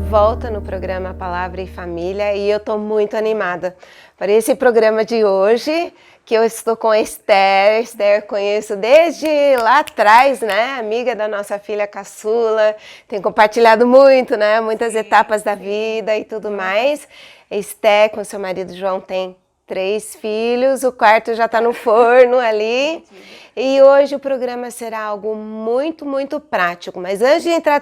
volta no programa Palavra e Família e eu estou muito animada para esse programa de hoje, que eu estou com a Esther. Esther conheço desde lá atrás, né? Amiga da nossa filha caçula, tem compartilhado muito, né? Muitas etapas da vida e tudo mais. Esther com seu marido João tem 3 filhos, o quarto já está no forno ali. E hoje o programa será algo muito, muito prático. Mas antes de entrar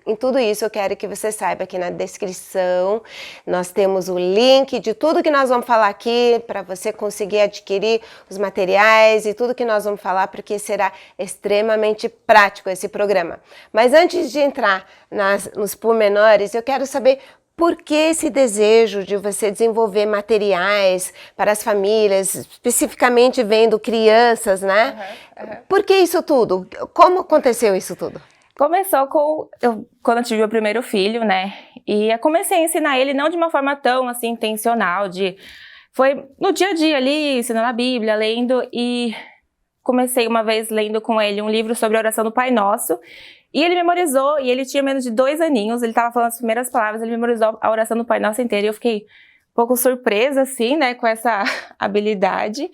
em tudo isso, eu quero que você saiba que na descrição nós temos o link de tudo que nós vamos falar aqui para você conseguir adquirir os materiais e tudo que nós vamos falar, porque será extremamente prático esse programa. Mas antes de entrar nos pormenores, eu quero saber por que esse desejo de você desenvolver materiais para as famílias, especificamente vendo crianças, né? Por que isso tudo? Como aconteceu isso tudo? Começou quando eu tive o primeiro filho, né? E eu comecei a ensinar ele não de uma forma tão assim intencional, foi no dia a dia ali, ensinando a Bíblia, lendo, e comecei uma vez lendo com ele um livro sobre a oração do Pai Nosso. E ele memorizou, e ele tinha menos de 2 aninhos, ele estava falando as primeiras palavras, ele memorizou a oração do Pai Nosso inteira, e eu fiquei um pouco surpresa, assim, né, com essa habilidade.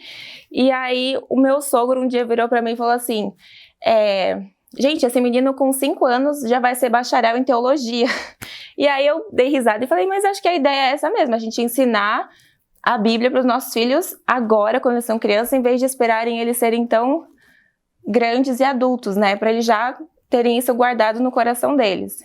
E aí, o meu sogro um dia virou para mim e falou assim, gente, esse menino com 5 anos já vai ser bacharel em teologia. E aí eu dei risada e falei, mas acho que a ideia é essa mesmo, a gente ensinar a Bíblia para os nossos filhos agora, quando eles são crianças, em vez de esperarem eles serem tão grandes e adultos, né, para eles já terem isso guardado no coração deles.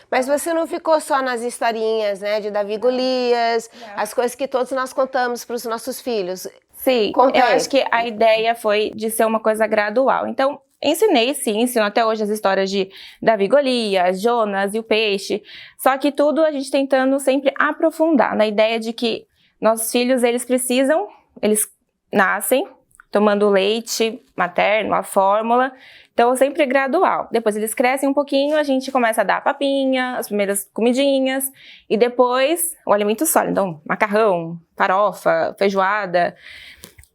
Mas você não ficou só nas historinhas, né, de Davi e Golias, as coisas que todos nós contamos para os nossos filhos. Sim, eu acho que a ideia foi de ser uma coisa gradual. Então, ensino até hoje as histórias de Davi e Golias, Jonas e o peixe, só que tudo a gente tentando sempre aprofundar, na ideia de que nossos filhos, eles nascem tomando leite materno, a fórmula, então sempre gradual. Depois eles crescem um pouquinho, a gente começa a dar a papinha, as primeiras comidinhas, e depois o alimento sólido, então macarrão, farofa, feijoada.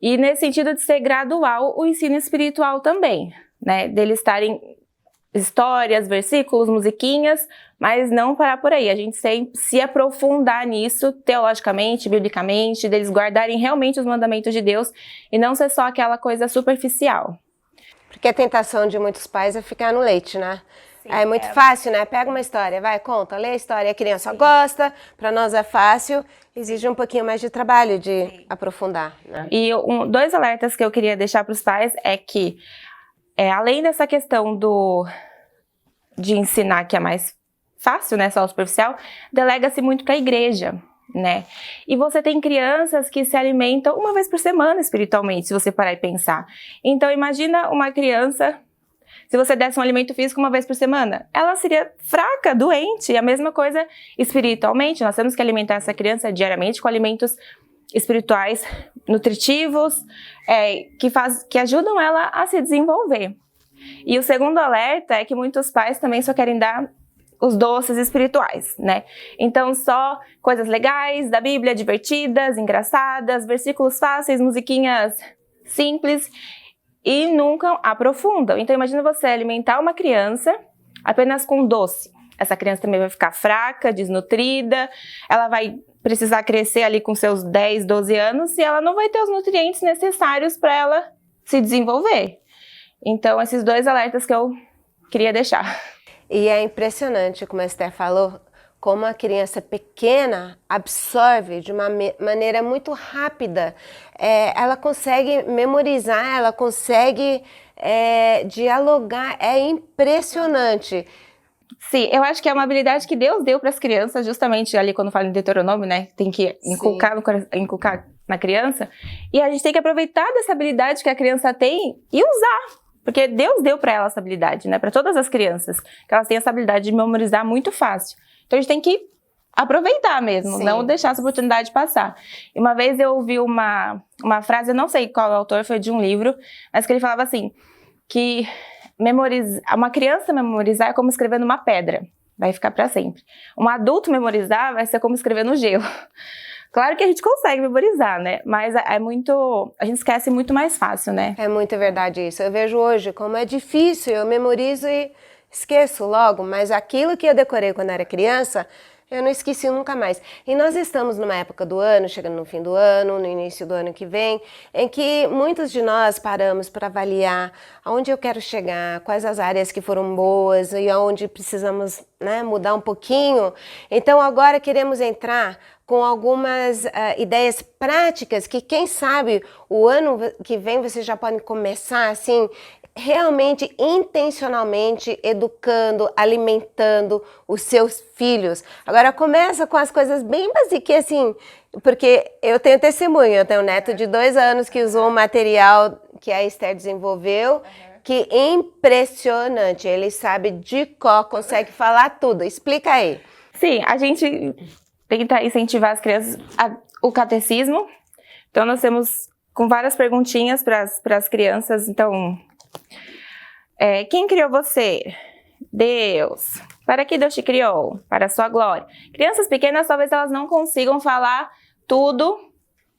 E nesse sentido de ser gradual, o ensino espiritual também, né? Deles estarem histórias, versículos, musiquinhas, mas não parar por aí. A gente se aprofundar nisso teologicamente, biblicamente, deles guardarem realmente os mandamentos de Deus e não ser só aquela coisa superficial. Porque a tentação de muitos pais é ficar no leite, né? Sim, é muito fácil, né? Pega uma história, vai, conta, lê a história, a criança gosta, para nós é fácil, exige um pouquinho mais de trabalho de aprofundar, né? E 2 alertas que eu queria deixar para os pais é que, além dessa questão de ensinar, que é mais fácil, né, só o superficial, delega-se muito para a igreja, né? E você tem crianças que se alimentam uma vez por semana espiritualmente, se você parar e pensar. Então imagina uma criança, se você desse um alimento físico uma vez por semana, ela seria fraca, doente. E a mesma coisa espiritualmente, nós temos que alimentar essa criança diariamente com alimentos espirituais nutritivos, que ajudam ela a se desenvolver. E o segundo alerta é que muitos pais também só querem dar os doces espirituais, né? Então só coisas legais da Bíblia, divertidas, engraçadas, versículos fáceis, musiquinhas simples, e nunca aprofundam. Então imagina você alimentar uma criança apenas com doce. Essa criança também vai ficar fraca, desnutrida, ela vai precisar crescer ali com seus 10, 12 anos e ela não vai ter os nutrientes necessários para ela se desenvolver. Então, esses 2 alertas que eu queria deixar. E é impressionante, como a Esther falou, como a criança pequena absorve de uma maneira muito rápida. Ela consegue memorizar, ela consegue dialogar, é impressionante. Sim, eu acho que é uma habilidade que Deus deu para as crianças, justamente ali quando fala em Deuteronômio, né? Tem que inculcar na criança. E a gente tem que aproveitar dessa habilidade que a criança tem e usar. Porque Deus deu para ela essa habilidade, né? Para todas as crianças, que elas têm essa habilidade de memorizar muito fácil. Então a gente tem que aproveitar mesmo, não deixar essa oportunidade passar. E uma vez eu ouvi uma frase, eu não sei qual é o autor, foi de um livro, mas que ele falava assim, que uma criança memorizar é como escrever numa pedra, vai ficar para sempre. Um adulto memorizar vai ser como escrever no gelo. Claro que a gente consegue memorizar, né? Mas a gente esquece muito mais fácil, né? É muito verdade isso. Eu vejo hoje como é difícil, eu memorizo e esqueço logo, mas aquilo que eu decorei quando era criança, eu não esqueci nunca mais. E nós estamos numa época do ano, chegando no fim do ano, no início do ano que vem, em que muitos de nós paramos para avaliar aonde eu quero chegar, quais as áreas que foram boas e aonde precisamos, né, mudar um pouquinho. Então agora queremos entrar com algumas ideias práticas que, quem sabe, o ano que vem você já pode começar assim, realmente, intencionalmente educando, alimentando os seus filhos. Agora começa com as coisas bem básicas, assim, porque eu tenho testemunho, eu tenho um neto de 2 anos que usou um material que a Esther desenvolveu, que é impressionante, ele sabe de cor, consegue falar tudo. Explica aí. Sim, a gente tenta incentivar as crianças o catecismo, então nós temos com várias perguntinhas para as crianças, então... quem criou você? Deus. Para que Deus te criou? Para a sua glória. Crianças pequenas, talvez elas não consigam falar tudo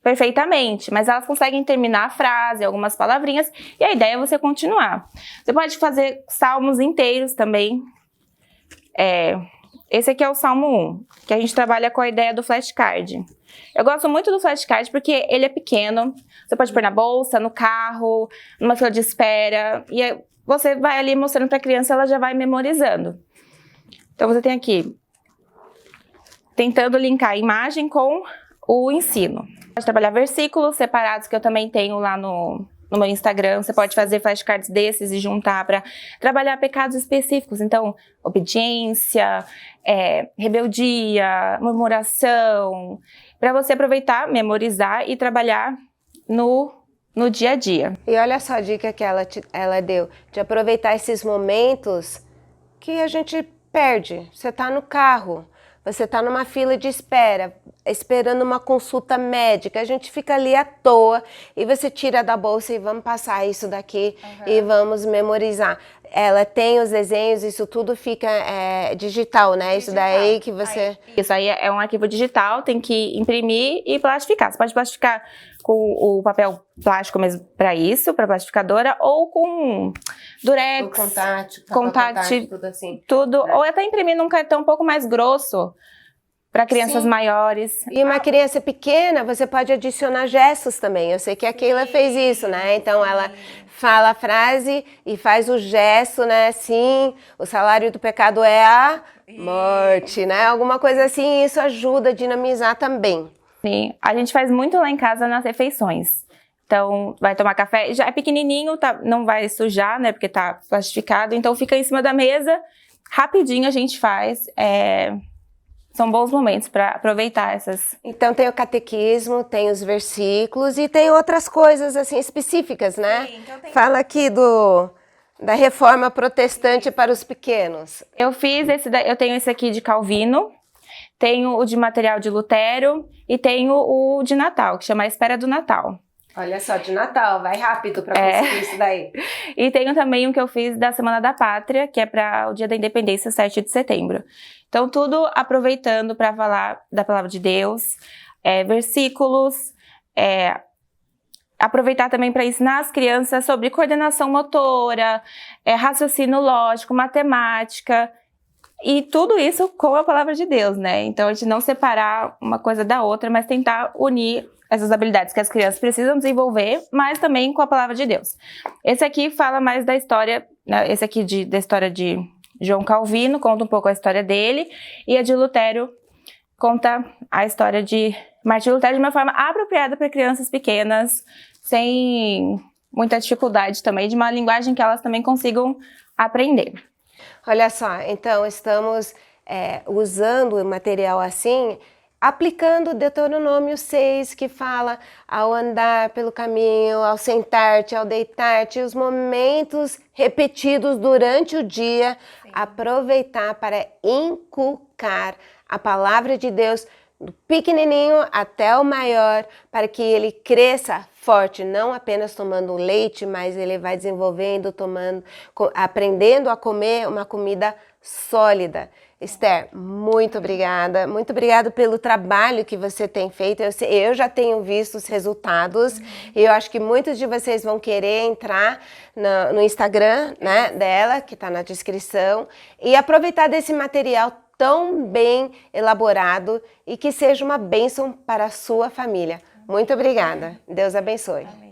perfeitamente, mas elas conseguem terminar a frase, algumas palavrinhas, e a ideia é você continuar. Você pode fazer salmos inteiros também. Esse aqui é o Salmo 1, que a gente trabalha com a ideia do flashcard. Eu gosto muito do flashcard porque ele é pequeno, você pode pôr na bolsa, no carro, numa fila de espera, e aí você vai ali mostrando para a criança, ela já vai memorizando. Então você tem aqui, tentando linkar a imagem com o ensino. Pode trabalhar versículos separados, que eu também tenho lá no meu Instagram. Você pode fazer flashcards desses e juntar para trabalhar pecados específicos. Então, obediência, rebeldia, murmuração, para você aproveitar, memorizar e trabalhar no dia a dia. E olha só a dica que ela deu, de aproveitar esses momentos que a gente perde. Você está no carro, você está numa fila de espera, esperando uma consulta médica, a gente fica ali à toa e você tira da bolsa e vamos passar isso daqui e vamos memorizar. Ela tem os desenhos, isso tudo fica digital, né? Isso daí que você... Isso aí é um arquivo digital, tem que imprimir e plastificar. Você pode plastificar com o papel plástico mesmo para isso, para plastificadora, ou com durex, o contact, tudo assim. Tudo, ou até imprimir num cartão um pouco mais grosso, para crianças maiores. E uma criança pequena, você pode adicionar gestos também. Eu sei que a Keila fez isso, né? Então ela fala a frase e faz o gesto, né? Sim, o salário do pecado é a morte, né? Alguma coisa assim, isso ajuda a dinamizar também. Sim, a gente faz muito lá em casa nas refeições. Então, vai tomar café, já é pequenininho, tá, não vai sujar, né? Porque tá plastificado, então fica em cima da mesa, rapidinho a gente faz. São bons momentos para aproveitar essas... Então tem o catequismo, tem os versículos e tem outras coisas assim específicas, né? Sim, então fala aqui da reforma protestante para os pequenos. Eu tenho esse aqui de Calvino, tenho o de material de Lutero e tenho o de Natal, que chama A Espera do Natal. Olha só, de Natal, vai rápido para conseguir isso daí. E tenho também um que eu fiz da Semana da Pátria, que é para o Dia da Independência, 7 de setembro. Então, tudo aproveitando para falar da Palavra de Deus, versículos, aproveitar também para ensinar as crianças sobre coordenação motora, raciocínio lógico, matemática, e tudo isso com a Palavra de Deus, né? Então, a gente não separar uma coisa da outra, mas tentar unir essas habilidades que as crianças precisam desenvolver, mas também com a Palavra de Deus. Esse aqui fala mais da história, né? Esse aqui da história de João Calvino, conta um pouco a história dele, e a de Lutero conta a história de Martim Lutero de uma forma apropriada para crianças pequenas, sem muita dificuldade também, de uma linguagem que elas também consigam aprender. Olha só, então estamos usando o material assim, aplicando Deuteronômio 6, que fala ao andar pelo caminho, ao sentar-te, ao deitar-te, os momentos repetidos durante o dia, aproveitar para inculcar a palavra de Deus do pequenininho até o maior, para que ele cresça forte, não apenas tomando leite, mas ele vai desenvolvendo, aprendendo a comer uma comida sólida. Esther, muito obrigada pelo trabalho que você tem feito. Eu já tenho visto os resultados e eu acho que muitos de vocês vão querer entrar no Instagram, né, dela, que está na descrição, e aproveitar desse material tão bem elaborado e que seja uma bênção para a sua família. Muito obrigada. Deus abençoe. Amém.